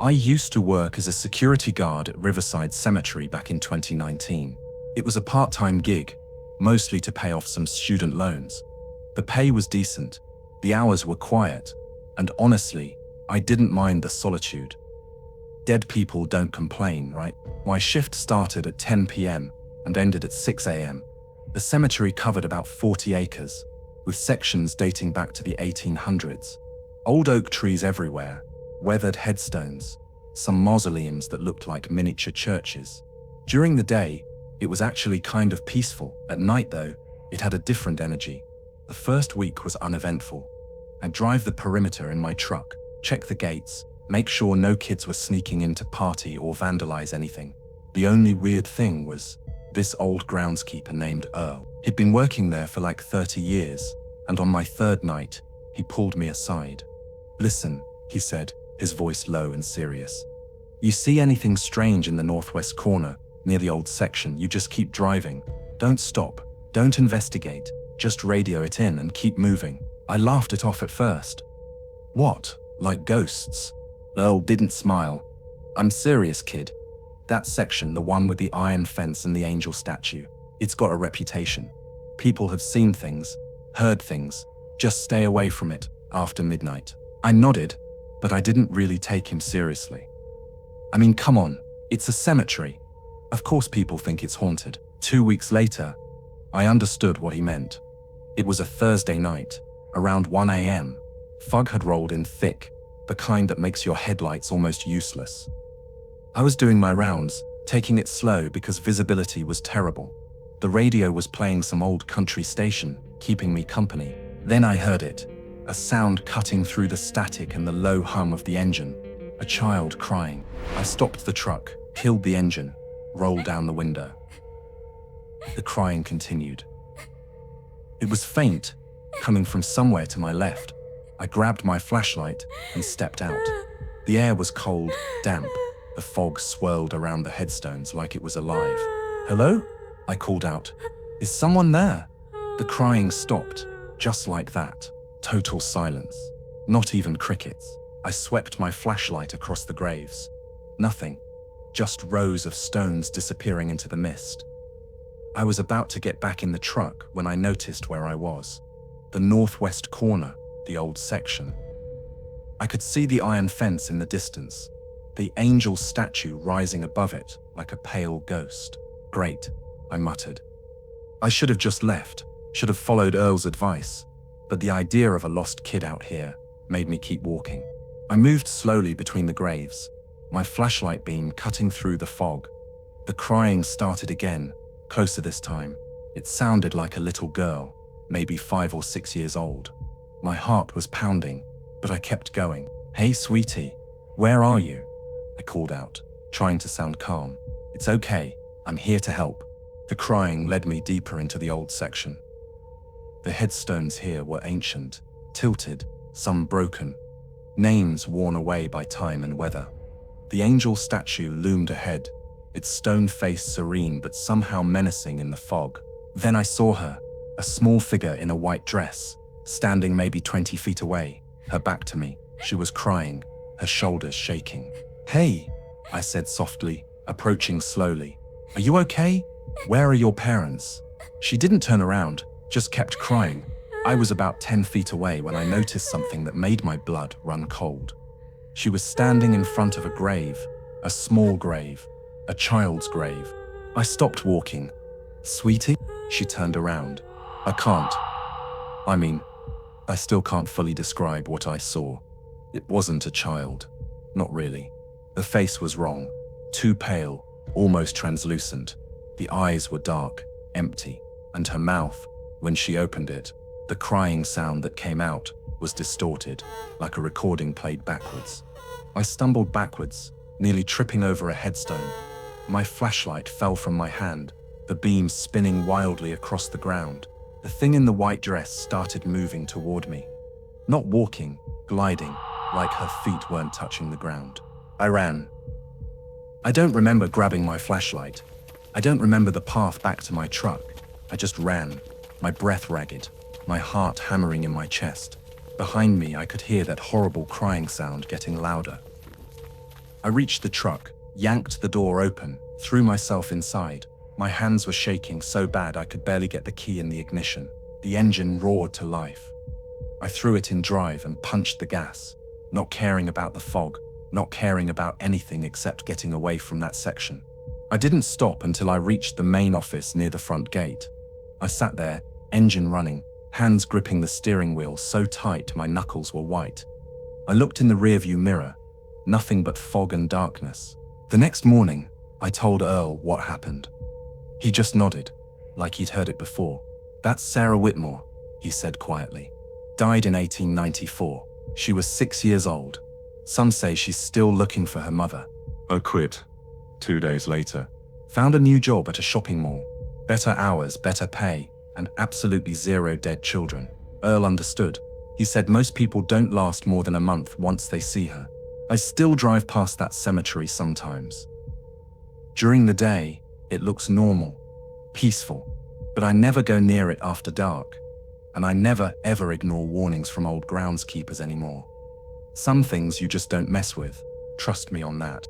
I used to work as a security guard at Riverside Cemetery back in 2019. It was a part-time gig, mostly to pay off some student loans. The pay was decent, the hours were quiet, and honestly, I didn't mind the solitude. Dead people don't complain, right? My shift started at 10 p.m. and ended at 6 a.m. The cemetery covered about 40 acres, with sections dating back to the 1800s. Old oak trees everywhere, weathered headstones, some mausoleums that looked like miniature churches. During the day, it was actually kind of peaceful. At night though, it had a different energy. The first week was uneventful. I'd drive the perimeter in my truck, check the gates, make sure no kids were sneaking in to party or vandalize anything. The only weird thing was this old groundskeeper named Earl. He'd been working there for like 30 years, and on my third night, he pulled me aside. "Listen," he said, his voice low and serious. "You see anything strange in the northwest corner, near the old section, you just keep driving. Don't stop, don't investigate, just radio it in and keep moving." I laughed it off at first. "What, like ghosts?" Earl didn't smile. "I'm serious, kid. That section, the one with the iron fence and the angel statue, it's got a reputation. People have seen things, heard things. Just stay away from it after midnight." I nodded, but I didn't really take him seriously. I mean, come on, it's a cemetery. Of course people think it's haunted. 2 weeks later, I understood what he meant. It was a Thursday night, around 1 a.m. Fog had rolled in thick, the kind that makes your headlights almost useless. I was doing my rounds, taking it slow because visibility was terrible. The radio was playing some old country station, keeping me company. Then I heard it, a sound cutting through the static and the low hum of the engine. A child crying. I stopped the truck, killed the engine, rolled down the window. The crying continued. It was faint, coming from somewhere to my left. I grabbed my flashlight and stepped out. The air was cold, damp. The fog swirled around the headstones like it was alive. "Hello?" I called out. "Is someone there?" The crying stopped, just like that. Total silence. Not even crickets. I swept my flashlight across the graves. Nothing. Just rows of stones disappearing into the mist. I was about to get back in the truck when I noticed where I was. The northwest corner, the old section. I could see the iron fence in the distance, the angel statue rising above it like a pale ghost. "Great," I muttered. I should have just left, should have followed Earl's advice, but the idea of a lost kid out here made me keep walking. I moved slowly between the graves, my flashlight beam cutting through the fog. The crying started again, closer this time. It sounded like a little girl, maybe 5 or 6 years old. My heart was pounding, but I kept going. "Hey, sweetie, where are you?" I called out, trying to sound calm. "It's okay, I'm here to help." The crying led me deeper into the old section. The headstones here were ancient, tilted, some broken, names worn away by time and weather. The angel statue loomed ahead, its stone face serene but somehow menacing in the fog. Then I saw her, a small figure in a white dress, standing maybe 20 feet away, her back to me. She was crying, her shoulders shaking. "Hey," I said softly, approaching slowly. "Are you okay? Where are your parents?" She didn't turn around, just kept crying. I was about 10 feet away when I noticed something that made my blood run cold. She was standing in front of a grave, a small grave, a child's grave. I stopped walking. "Sweetie?" She turned around. I still can't fully describe what I saw. It wasn't a child. Not really. The face was wrong. Too pale, almost translucent. The eyes were dark, empty, and her mouth, when she opened it, the crying sound that came out was distorted, like a recording played backwards. I stumbled backwards, nearly tripping over a headstone. My flashlight fell from my hand, the beam spinning wildly across the ground. The thing in the white dress started moving toward me. Not walking, gliding, like her feet weren't touching the ground. I ran. I don't remember grabbing my flashlight. I don't remember the path back to my truck. I just ran, my breath ragged, my heart hammering in my chest. Behind me, I could hear that horrible crying sound getting louder. I reached the truck, yanked the door open, threw myself inside. My hands were shaking so bad I could barely get the key in the ignition. The engine roared to life. I threw it in drive and punched the gas, not caring about the fog, not caring about anything except getting away from that section. I didn't stop until I reached the main office near the front gate. I sat there, engine running, hands gripping the steering wheel so tight my knuckles were white. I looked in the rearview mirror, nothing but fog and darkness. The next morning, I told Earl what happened. He just nodded, like he'd heard it before. "That's Sarah Whitmore," he said quietly. "Died in 1894. She was 6 years old. Some say she's still looking for her mother." I quit 2 days later. Found a new job at a shopping mall. Better hours, better pay, and absolutely zero dead children. Earl understood. He said most people don't last more than a month once they see her. I still drive past that cemetery sometimes. During the day, it looks normal, peaceful, but I never go near it after dark, and I never ever ignore warnings from old groundskeepers anymore. Some things you just don't mess with. Trust me on that.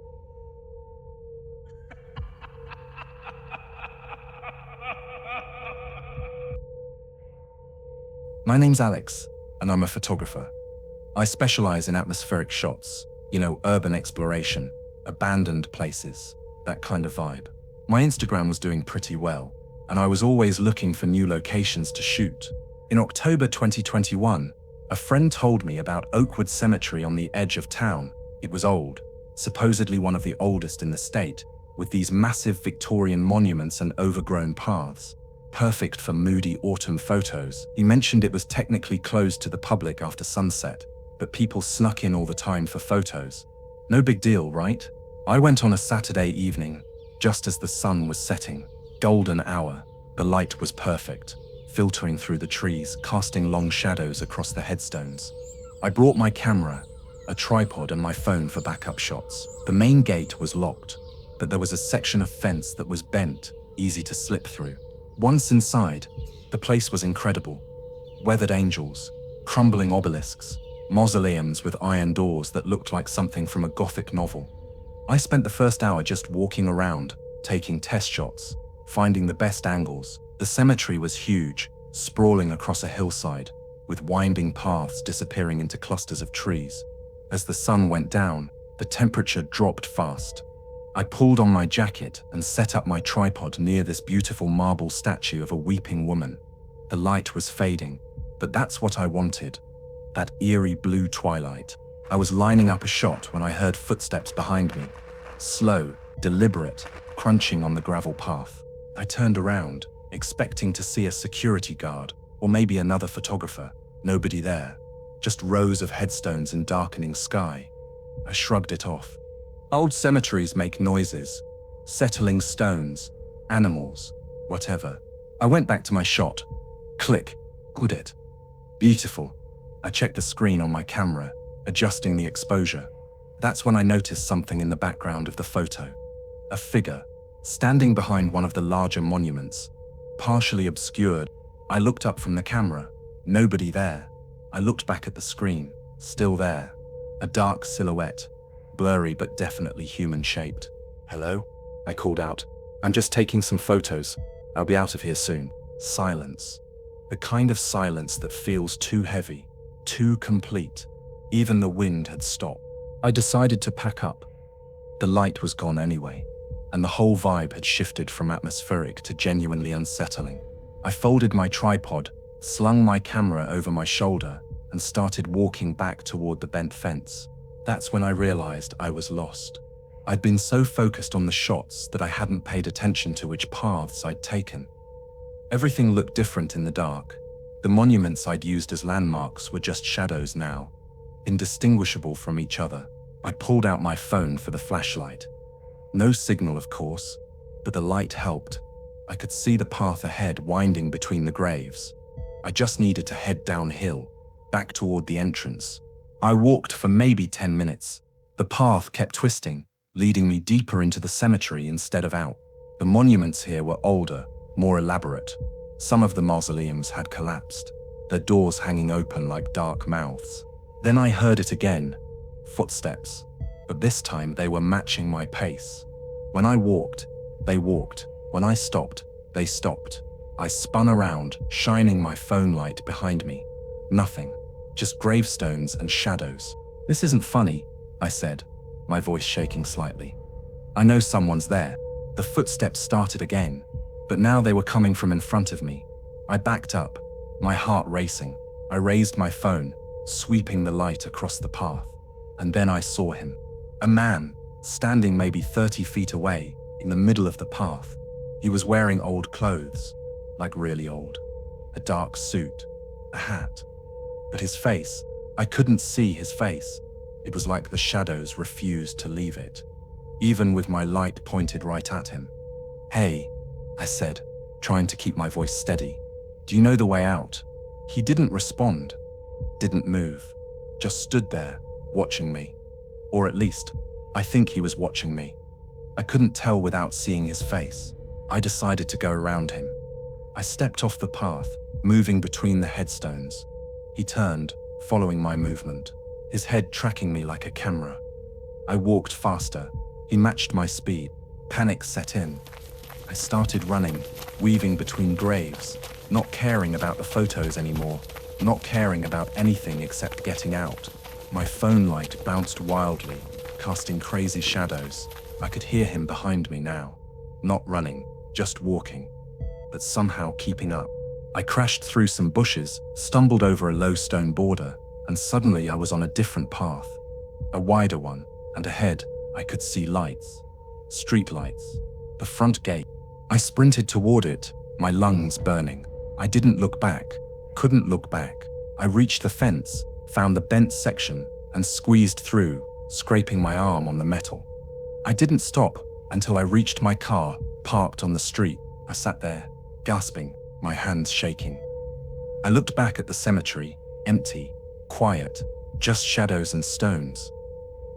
My name's Alex, and I'm a photographer. I specialize in atmospheric shots, urban exploration, abandoned places, that kind of vibe. My Instagram was doing pretty well, and I was always looking for new locations to shoot. In October 2021, a friend told me about Oakwood Cemetery on the edge of town. It was old, supposedly one of the oldest in the state, with these massive Victorian monuments and overgrown paths. Perfect for moody autumn photos. He mentioned it was technically closed to the public after sunset, but people snuck in all the time for photos. No big deal, right? I went on a Saturday evening, just as the sun was setting. Golden hour. The light was perfect, filtering through the trees, casting long shadows across the headstones. I brought my camera, a tripod and my phone for backup shots. The main gate was locked, but there was a section of fence that was bent, easy to slip through. Once inside, the place was incredible. Weathered angels, crumbling obelisks, mausoleums with iron doors that looked like something from a Gothic novel. I spent the first hour just walking around, taking test shots, finding the best angles. The cemetery was huge, sprawling across a hillside, with winding paths disappearing into clusters of trees. As the sun went down, the temperature dropped fast. I pulled on my jacket and set up my tripod near this beautiful marble statue of a weeping woman. The light was fading, but that's what I wanted, that eerie blue twilight. I was lining up a shot when I heard footsteps behind me, slow, deliberate, crunching on the gravel path. I turned around, expecting to see a security guard, or maybe another photographer. Nobody there, just rows of headstones and darkening sky. I shrugged it off. Old cemeteries make noises, settling stones, animals, whatever. I went back to my shot. Click. Good it. Beautiful. I checked the screen on my camera, adjusting the exposure. That's when I noticed something in the background of the photo. A figure, standing behind one of the larger monuments, partially obscured. I looked up from the camera. Nobody there. I looked back at the screen. Still there. A dark silhouette. Blurry but definitely human-shaped. "Hello?" I called out. "I'm just taking some photos. I'll be out of here soon." Silence. The kind of silence that feels too heavy, too complete. Even the wind had stopped. I decided to pack up. The light was gone anyway, and the whole vibe had shifted from atmospheric to genuinely unsettling. I folded my tripod, slung my camera over my shoulder, and started walking back toward the bent fence. That's when I realized I was lost. I'd been so focused on the shots that I hadn't paid attention to which paths I'd taken. Everything looked different in the dark. The monuments I'd used as landmarks were just shadows now, indistinguishable from each other. I pulled out my phone for the flashlight. No signal, of course, but the light helped. I could see the path ahead winding between the graves. I just needed to head downhill, back toward the entrance. I walked for maybe 10 minutes. The path kept twisting, leading me deeper into the cemetery instead of out. The monuments here were older, more elaborate. Some of the mausoleums had collapsed, their doors hanging open like dark mouths. Then I heard it again. Footsteps. but this time they were matching my pace. When I walked, they walked. When I stopped, they stopped. I spun around, shining my phone light behind me. Nothing. Just gravestones and shadows. "This isn't funny," I said, my voice shaking slightly. "I know someone's there." The footsteps started again, but now they were coming from in front of me. I backed up, my heart racing. I raised my phone, sweeping the light across the path. And then I saw him. A man, standing maybe 30 feet away, in the middle of the path. He was wearing old clothes, like really old. A dark suit, a hat. But his face, I couldn't see his face. It was like the shadows refused to leave it, even with my light pointed right at him. "Hey," I said, trying to keep my voice steady. "Do you know the way out?" He didn't respond, didn't move, just stood there, watching me. Or at least, I think he was watching me. I couldn't tell without seeing his face. I decided to go around him. I stepped off the path, moving between the headstones. He turned, following my movement, his head tracking me like a camera. I walked faster. He matched my speed. Panic set in. I started running, weaving between graves, not caring about the photos anymore, not caring about anything except getting out. My phone light bounced wildly, casting crazy shadows. I could hear him behind me now. Not running, just walking, but somehow keeping up. I crashed through some bushes, stumbled over a low stone border, and suddenly I was on a different path. A wider one, and ahead, I could see lights. Street lights. The front gate. I sprinted toward it, my lungs burning. I didn't look back, couldn't look back. I reached the fence, found the bent section, and squeezed through, scraping my arm on the metal. I didn't stop until I reached my car, parked on the street. I sat there, gasping, my hands shaking. I looked back at the cemetery, empty, quiet, just shadows and stones.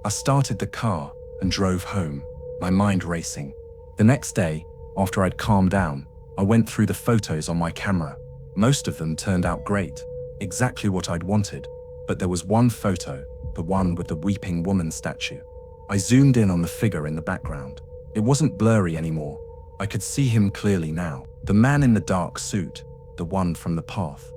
I started the car and drove home, my mind racing. The next day, after I'd calmed down, I went through the photos on my camera. Most of them turned out great, exactly what I'd wanted, but there was one photo, the one with the weeping woman statue. I zoomed in on the figure in the background. It wasn't blurry anymore. I could see him clearly now. The man in the dark suit, the one from the path.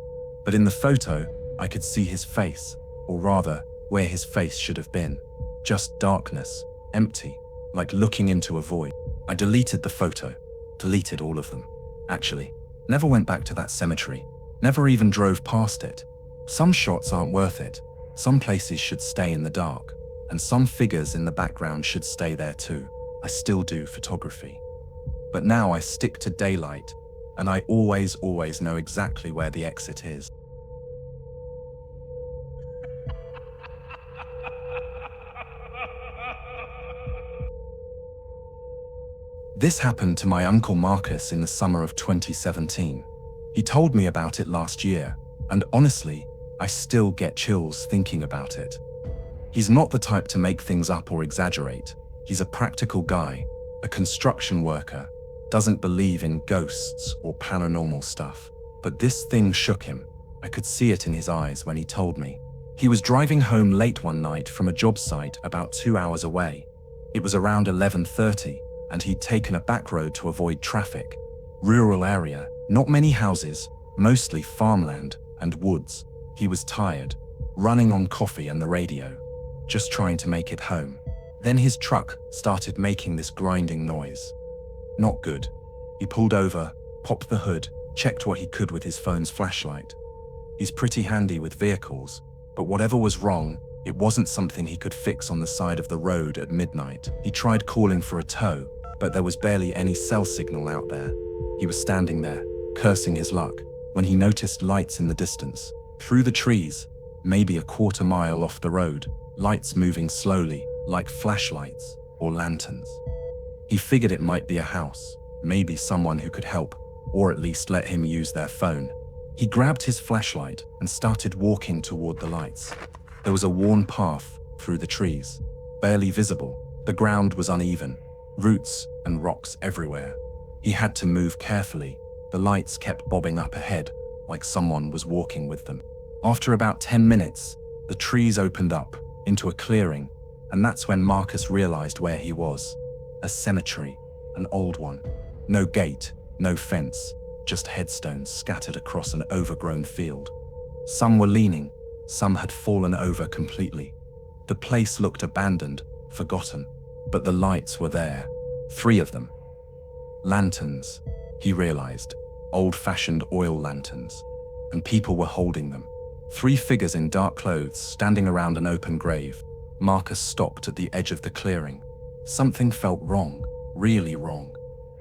But in the photo, I could see his face, or rather, where his face should have been. Just darkness, empty, like looking into a void. I deleted the photo, deleted all of them. Actually, never went back to that cemetery, never even drove past it. Some shots aren't worth it. Some places should stay in the dark, and some figures in the background should stay there too. I still do photography. But now I stick to daylight, and I always know exactly where the exit is. This happened to my uncle Marcus in the summer of 2017. He told me about it last year, and honestly, I still get chills thinking about it. He's not the type to make things up or exaggerate. He's a practical guy, a construction worker, doesn't believe in ghosts or paranormal stuff. But this thing shook him. I could see it in his eyes when he told me. He was driving home late one night from a job site about 2 hours away. It was around 11:30, and he'd taken a back road to avoid traffic. Rural area, not many houses, mostly farmland and woods. He was tired, running on coffee and the radio, just trying to make it home. Then his truck started making this grinding noise. Not good. He pulled over, popped the hood, checked what he could with his phone's flashlight. He's pretty handy with vehicles, but whatever was wrong, it wasn't something he could fix on the side of the road at midnight. He tried calling for a tow, but there was barely any cell signal out there. He was standing there, cursing his luck, when he noticed lights in the distance. Through the trees, maybe a quarter mile off the road, lights moving slowly, like flashlights or lanterns. He figured it might be a house, maybe someone who could help, or at least let him use their phone. He grabbed his flashlight and started walking toward the lights. There was a worn path through the trees, barely visible. The ground was uneven, roots and rocks everywhere. He had to move carefully. The lights kept bobbing up ahead, like someone was walking with them. After about 10 minutes, the trees opened up into a clearing, And that's when Marcus realized where he was. A cemetery, an old one. No gate, no fence, just headstones scattered across an overgrown field. Some were leaning, some had fallen over completely. The place looked abandoned, forgotten, but the lights were there. 3 of them. Lanterns, he realized. Old-fashioned oil lanterns. And people were holding them. 3 figures in dark clothes standing around an open grave. Marcus stopped at the edge of the clearing. Something felt wrong, really wrong.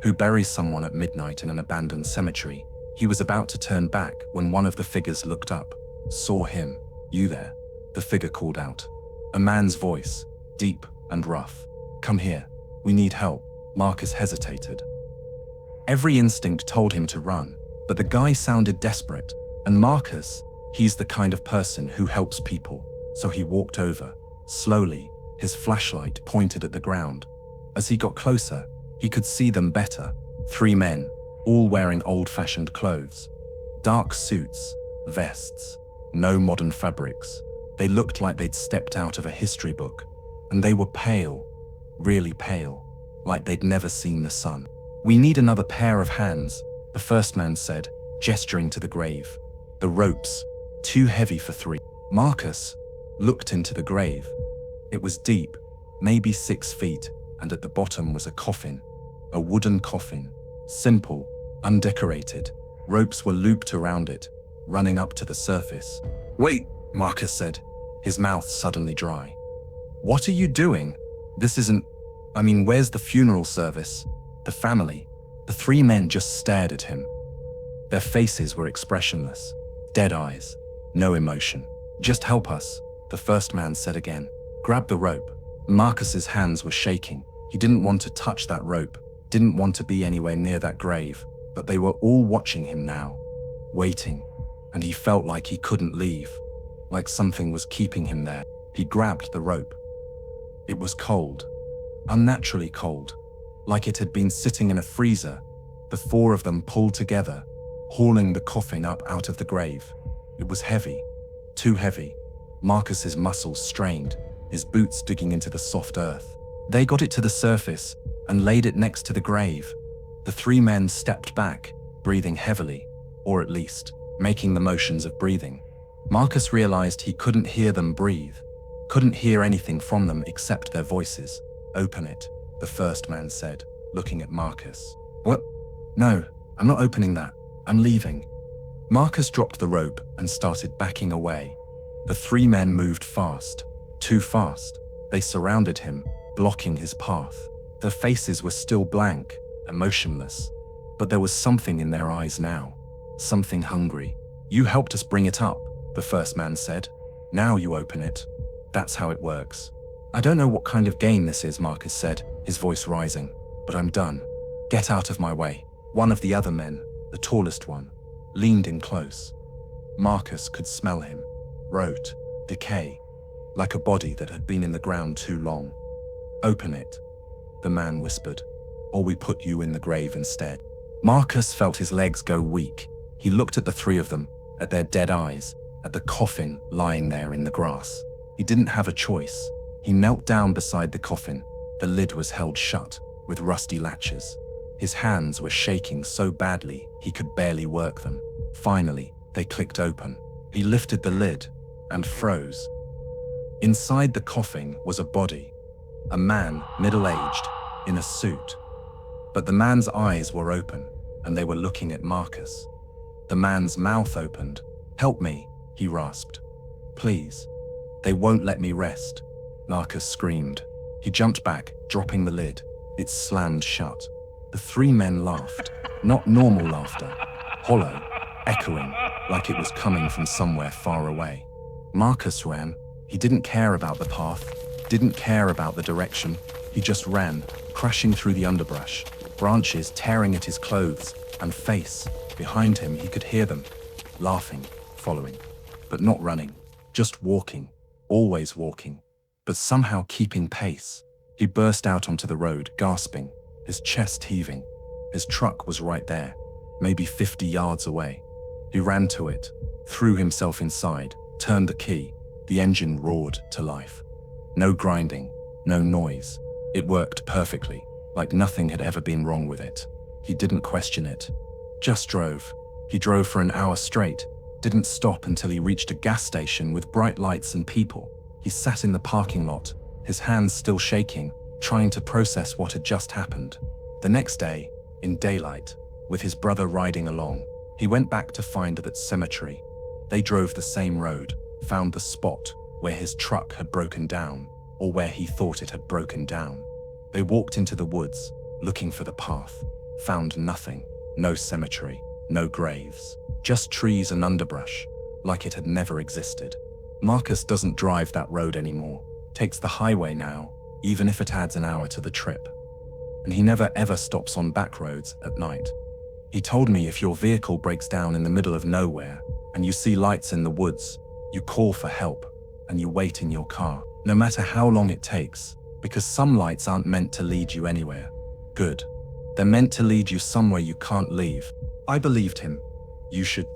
Who buries someone at midnight in an abandoned cemetery? He was about to turn back when one of the figures looked up. Saw him. "You there?" the figure called out. A man's voice, deep and rough. "Come here. We need help." Marcus hesitated. Every instinct told him to run, but the guy sounded desperate. And Marcus, he's the kind of person who helps people. So he walked over, slowly, his flashlight pointed at the ground. As he got closer, he could see them better. 3 men, all wearing old-fashioned clothes. Dark suits, vests, no modern fabrics. They looked like they'd stepped out of a history book. And they were pale, really pale, like they'd never seen the sun. "We need another pair of hands," the first man said, gesturing to the grave. "The ropes, too heavy for 3. Marcus looked into the grave. It was deep, maybe 6 feet, and at the bottom was a coffin. A wooden coffin, simple, undecorated. Ropes were looped around it, running up to the surface. "Wait," Marcus said, his mouth suddenly dry. "What are you doing? This isn't... where's the funeral service? The family?" The 3 men just stared at him. Their faces were expressionless, dead eyes, no emotion. "Just help us," the first man said again. "Grab the rope." Marcus's hands were shaking. He didn't want to touch that rope, didn't want to be anywhere near that grave, but they were all watching him now, waiting, and he felt like he couldn't leave, like something was keeping him there. He grabbed the rope. It was cold, unnaturally cold, like it had been sitting in a freezer. The 4 of them pulled together, hauling the coffin up out of the grave. It was heavy, too heavy. Marcus's muscles strained, his boots digging into the soft earth. They got it to the surface and laid it next to the grave. The 3 men stepped back, breathing heavily, or at least, making the motions of breathing. Marcus realized he couldn't hear them breathe, couldn't hear anything from them except their voices. "Open it," the first man said, looking at Marcus. "What? No, I'm not opening that. I'm leaving." Marcus dropped the rope and started backing away. The 3 men moved fast, too fast. They surrounded him, blocking his path. Their faces were still blank, emotionless, but there was something in their eyes now, something hungry. "You helped us bring it up," the first man said. "Now you open it. That's how it works." "I don't know what kind of game this is," Marcus said, his voice rising, "but I'm done. Get out of my way." One of the other men, the tallest one, leaned in close. Marcus could smell him. Rot, decay, like a body that had been in the ground too long. "Open it," the man whispered, "or we put you in the grave instead." Marcus felt his legs go weak. He looked at the 3 of them, at their dead eyes, at the coffin lying there in the grass. He didn't have a choice. He knelt down beside the coffin. The lid was held shut, with rusty latches. His hands were shaking so badly he could barely work them. Finally, they clicked open. He lifted the lid and froze. Inside the coffin was a body. A man, middle-aged, in a suit. But the man's eyes were open, and they were looking at Marcus. The man's mouth opened. "Help me," he rasped. "Please. They won't let me rest." Marcus screamed. He jumped back, dropping the lid. It slammed shut. The 3 men laughed. Not normal laughter. Hollow, echoing, like it was coming from somewhere far away. Marcus ran. He didn't care about the path, didn't care about the direction. He just ran, crashing through the underbrush, branches tearing at his clothes and face. Behind him, he could hear them, laughing, following, but not running, just walking, always walking, but somehow keeping pace. He burst out onto the road, gasping, his chest heaving. His truck was right there, maybe 50 yards away. He ran to it, threw himself inside, turned the key. The engine roared to life. No grinding, No noise. It worked perfectly, like nothing had ever been wrong with it. He didn't question it. Just drove. He drove for an hour straight, didn't stop until he reached a gas station with bright lights and people. He sat in the parking lot, his hands still shaking, trying to process what had just happened. The next day, in daylight, with his brother riding along, he went back to find that cemetery. They drove the same road, found the spot where his truck had broken down, or where he thought it had broken down. They walked into the woods, looking for the path, found nothing, no cemetery, no graves, just trees and underbrush, like it had never existed. Marcus doesn't drive that road anymore, takes the highway now, even if it adds an hour to the trip. And he never ever stops on back roads at night. He told me if your vehicle breaks down in the middle of nowhere and you see lights in the woods, you call for help and you wait in your car, no matter how long it takes, because some lights aren't meant to lead you anywhere. Good. They're meant to lead you somewhere you can't leave. I believed him. You should